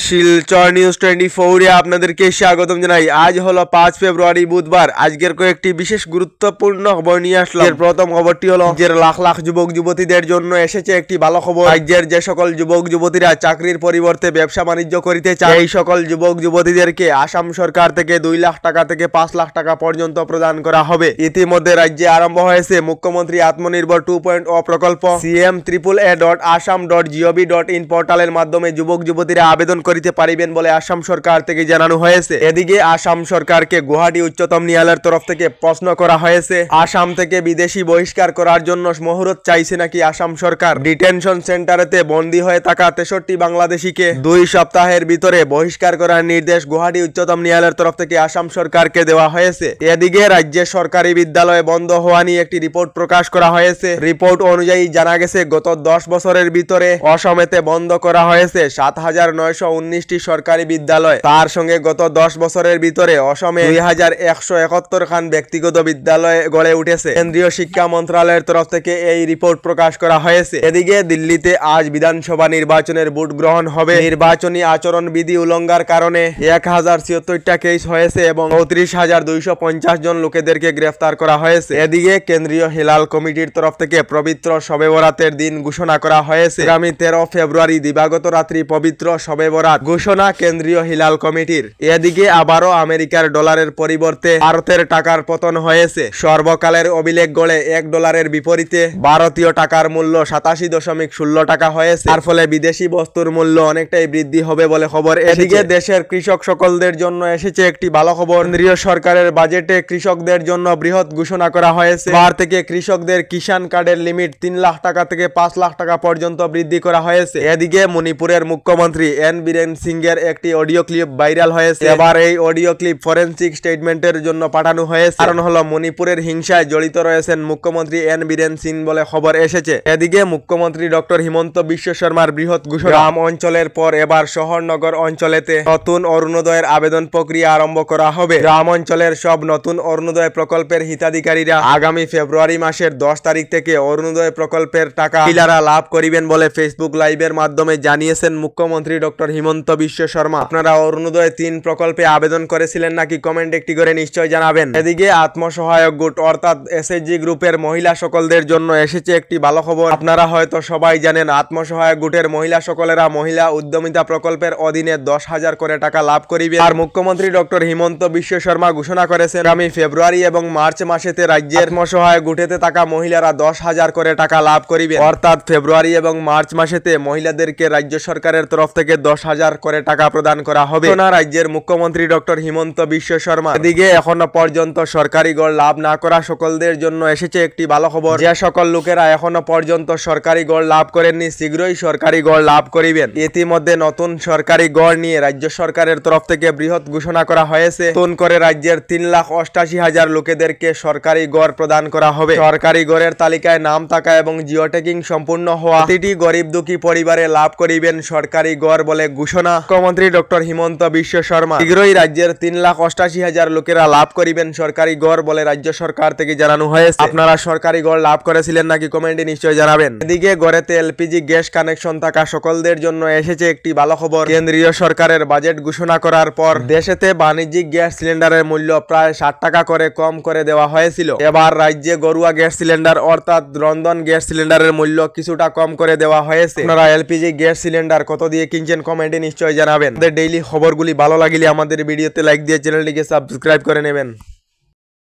Silchar news 24 এ আপনাদেরকে স্বাগতম জানাই। আজ হলো 5 ফেব্রুয়ারি বুধবার। আজকের কয়েকটি বিশেষ গুরুত্বপূর্ণ খবর নিয়ে আসলাম। এর প্রথম খবরটি হলো রাজ্যের লাখ লাখ যুবক যুবতীদের জন্য এসেছে একটি ভালো খবর। রাজ্যের যে সকল যুবক যুবতীরা চাকরির পরিবর্তে ব্যবসা বাণিজ্য করিতে চায়, এই সকল যুবক যুবতীদেরকে আসাম সরকার থেকে 2 লাখ টাকা থেকে 5 লাখ টাকা পর্যন্ত প্রদান করা হবে। ইতিমধ্যে রাজ্যে আরম্ভ হয়েছে মুখ্যমন্ত্রী আত্মনির্ভর 2.0 প্রকল্প। cm.aaa.assam.gov.in পোর্টালের মাধ্যমে যুবক যুবতীরা আবেদন করিতে পারিবেন বলে আসাম সরকার থেকে জানানো হয়েছে। এদিকে আসাম সরকারকে গুয়াহাটি উচ্চতম ন্যায়ালয়ের তরফ থেকে প্রশ্ন করা হয়েছে, আসাম থেকে বিদেশি বহিষ্কার করার জন্য মুহূর্ত চাইছে নাকি আসাম সরকার। ডিটেনশন সেন্টারেতে বন্দী হয়ে থাকা 63 বাংলাদেশিকে 2 সপ্তাহের ভিতরে বহিষ্কার করার নির্দেশ গুয়াহাটি উচ্চতম ন্যায়ালয়ের তরফ থেকে আসাম সরকারকে দেওয়া হয়েছে। এদিকে রাজ্যে সরকারি বিদ্যালয় বন্ধ হওয়া নিয়ে একটি রিপোর্ট প্রকাশ করা হয়েছে। রিপোর্ট অনুযায়ী জানা গেছে গত 10 বছরের ভিতরে অসমেতে বন্ধ করা হয়েছে 7919টি সরকারি বিদ্যালয়। তার সঙ্গে গত 10 বছরের ভিতরে অসমে 2171 খান ব্যক্তিগত বিদ্যালয় গড়ে উঠেছে। কেন্দ্রীয় শিক্ষা মন্ত্রণালয়ের তরফ থেকে এই রিপোর্ট প্রকাশ করা হয়েছে। এদিকে দিল্লিতে আজ বিধানসভা নির্বাচনের ভোট গ্রহণ হবে। নির্বাচনী আচরণ বিধি উল্লঙ্ঘার কারণে 1076টা কেস হয়েছে এবং 34250 জন লোকেদেরকে গ্রেফতার করা হয়েছে। এদিকে কেন্দ্রীয় হিলাল কমিটির তরফ থেকে পবিত্র শবে বরাতের দিন ঘোষণা করা হয়েছে। আগামী 13 ফেব্রুয়ারি দিবাগত রাত্রি পবিত্র শবে বরাত ঘোষণা কেন্দ্রীয় হিলাল কমিটির। এদিকে আবারও আমেরিকার ডলারের পরিবর্তে ভারতের টাকার পতন হয়েছে। সর্বকালের অভিলেখ গড়ে $1 বিপরীতে ভারতীয় টাকার মূল্য 87.16 টাকা হয়েছে। তার ফলে বিদেশি বস্তুর মূল্য অনেকটাই বৃদ্ধি হবে বলে খবর। এদিকে দেশের কৃষক সকলদের জন্য এসেছে একটি ভালো খবর। কেন্দ্রীয় সরকারের বাজেটে কৃষকদের জন্য বৃহৎ ঘোষণা করা হয়েছে। এবার থেকে কৃষকদের কিষাণ কার্ডের লিমিট 3 লাখ টাকা থেকে 5 লাখ টাকা পর্যন্ত বৃদ্ধি করা হয়েছে। এদিকে মণিপুরের মুখ্যমন্ত্রী এন বীরেন সিং এর একটি অডিও ক্লিপ ভাইরাল হয়েছে। এবার এই অডিও ক্লিপ ফরেনসিক স্টেটমেন্টের জন্য পাঠানো হয়েছে। কারণ হলো মণিপুরের হিংসায় জড়িত রয়েছেন মুখ্যমন্ত্রী এন বীরেন সিং বলে খবর এসেছে। এদিকে মুখ্যমন্ত্রী ডক্টর হিমন্ত বিশ্ব শর্মার বৃহৎ ঘোষণা। গ্রাম অঞ্চলের পর এবার শহর নগর অঞ্চলেতে নতুন অরুণোদয়ের আবেদন প্রক্রিয়া আরম্ভ করা হবে। গ্রাম অঞ্চলের সব নতুন অরুণোদয় প্রকল্পের হিতাধিকারীরা আগামী ফেব্রুয়ারি মাসের 10 তারিখ থেকে অরুণোদয় প্রকল্পের টাকা মহিলারা লাভ করিবেন বলে ফেসবুক লাইভের মাধ্যমে জানিয়েছেন মুখ্যমন্ত্রী ডক্টর হিমন্ত বিশ্ব শর্মা। আপনারা অরুণোদয় 3 প্রকল্পে আবেদন করেছিলেন নাকি কমেন্ট একটি করে নিশ্চয় জানাবেন। এদিকে আত্মসহায়ক গোট অর্থাৎ এসএইচজি গ্রুপের মহিলা সকলদের জন্য এসেছে একটি ভালো খবর। আপনারা হয়তো সবাই জানেন আত্মসহায়ক গোটের মহিলা সকলেরা মহিলা উদ্যমিতা প্রকল্পের অধীনে 10,000 করে টাকা লাভ করিবে। আর মুখ্যমন্ত্রী ডক্টর হিমন্ত বিশ্ব শর্মা ঘোষণা করেছেন আগামী ফেব্রুয়ারি এবং মার্চ মাসেতে রাজ্যের আত্মসহায়ক গোটেতে থাকা মহিলারা 10,000 করে টাকা লাভ করিবে। অর্থাৎ ফেব্রুয়ারি এবং মার্চ মাসেতে মহিলাদেরকে রাজ্য সরকারের তরফ থেকে 10,000 করে টাকা প্রদান করা হবে। রাজ্যের মুখ্যমন্ত্রী ডক্টর হিমন্ত বিশ্ব শর্মা। এদিকে এখনো পর্যন্ত সরকারি গড় লাভ না করা সকলদের জন্য এসেছে একটি ভালো খবর। যে সকল লোকেরা এখনো পর্যন্ত সরকারি গড় লাভ করেননি শীঘ্রই সরকারি গড় লাভ করিবেন। ইতিমধ্যে নতুন সরকারি গড় নিয়ে রাজ্য সরকারের তরফ থেকে বৃহৎ ঘোষণা করা হয়েছে। নতুন করে রাজ্যের 3,88,000 লোকেদেরকে সরকারি গড় প্রদান করা হবে। সরকারি গড়ের তালিকায় নাম থাকা এবং জিও ট্যাগিং সম্পূর্ণ হওয়া প্রতিটি গরিব দুঃখী পরিবারে লাভ করিবেন সরকারি গড় বলে ঘোষণা মুখ্যমন্ত্রী ডক্টর হিমন্ত বিশ্ব শর্মা। শীঘ্রই রাজ্যের 3,88,000 লোকেরা লাভ করিবেন সরকারি গড় বলে রাজ্য সরকার থেকে জানানো হয়েছে। আপনারা সরকারি গড় লাভ করেছিলেন নাকি কমেন্টে নিশ্চয় জানাবেন। এদিকে গড়েতে এলপিজি গ্যাস কানেকশন থাকা সকলদের জন্য এসেছে একটি ভালো খবর। কেন্দ্রীয় সরকারের বাজেট ঘোষণা করার পর দেশেতে বাণিজ্যিক গ্যাস সিলিন্ডারের মূল্য প্রায় 60 টাকা করে কম করে দেওয়া হয়েছিল। এবার রাজ্যে ঘরোয়া গ্যাস সিলিন্ডার অর্থাৎ রন্ধন গ্যাস সিলিন্ডারের মূল্য কিছুটা কম করে দেওয়া হয়েছে। আপনারা এলপিজি গ্যাস সিলিন্ডার কত দিয়ে কিনছেন কমেন্টে নিশ্চয় জানাবেন। আমাদের ডেইলি খবরগুলি ভালো লাগলে আমাদের ভিডিওতে লাইক দিয়ে চ্যানেলটিকে সাবস্ক্রাইব করে নেবেন।